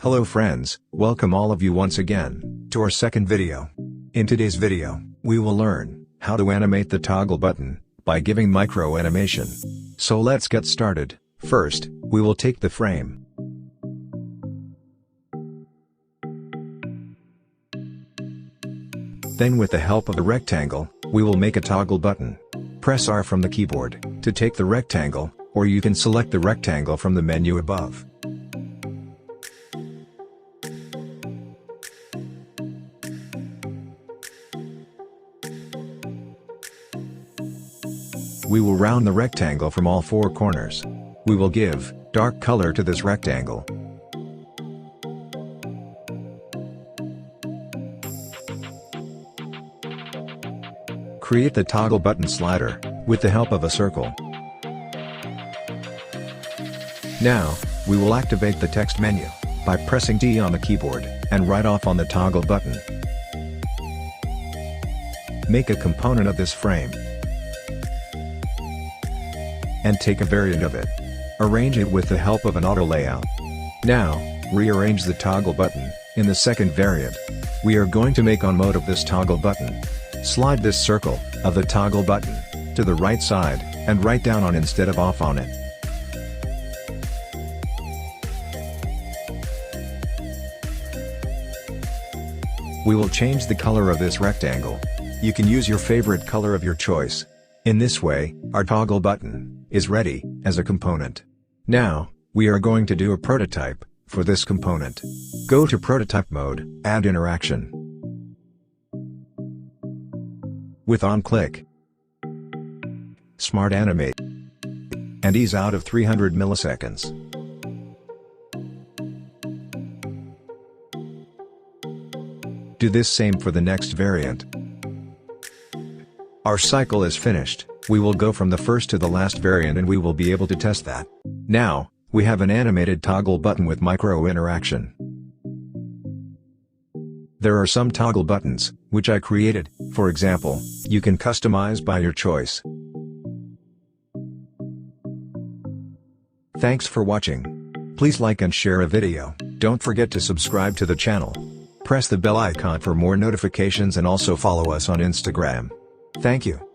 Hello friends, welcome all of you once again, to our second video. In today's video, we will learn how to animate the toggle button, by giving micro animation. So let's get started. First, we will take the frame. Then with the help of a rectangle, we will make a toggle button. Press R from the keyboard, to take the rectangle, or you can select the rectangle from the menu above. We will round the rectangle from all four corners. We will give dark color to this rectangle. Create the toggle button slider, with the help of a circle. Now, we will activate the text menu, by pressing D on the keyboard, and right off on the toggle button. Make a component of this frame. And take a variant of it. Arrange it with the help of an auto layout. Now, rearrange the toggle button, in the second variant. We are going to make on mode of this toggle button. Slide this circle, of the toggle button, to the right side, and right down on instead of off on it. We will change the color of this rectangle. You can use your favorite color of your choice. In this way, our toggle button is ready as a component. Now, we are going to do a prototype for this component. Go to prototype mode, add interaction. With on click, Smart Animate, and ease out of 300 milliseconds. Do this same for the next variant. Our cycle is finished. We will go from the first to the last variant and we will be able to test that. Now, we have an animated toggle button with micro interaction. There are some toggle buttons, which I created. For example, you can customize by your choice. Thanks for watching. Please like and share a video. Don't forget to subscribe to the channel. Press the bell icon for more notifications and also follow us on Instagram. Thank you.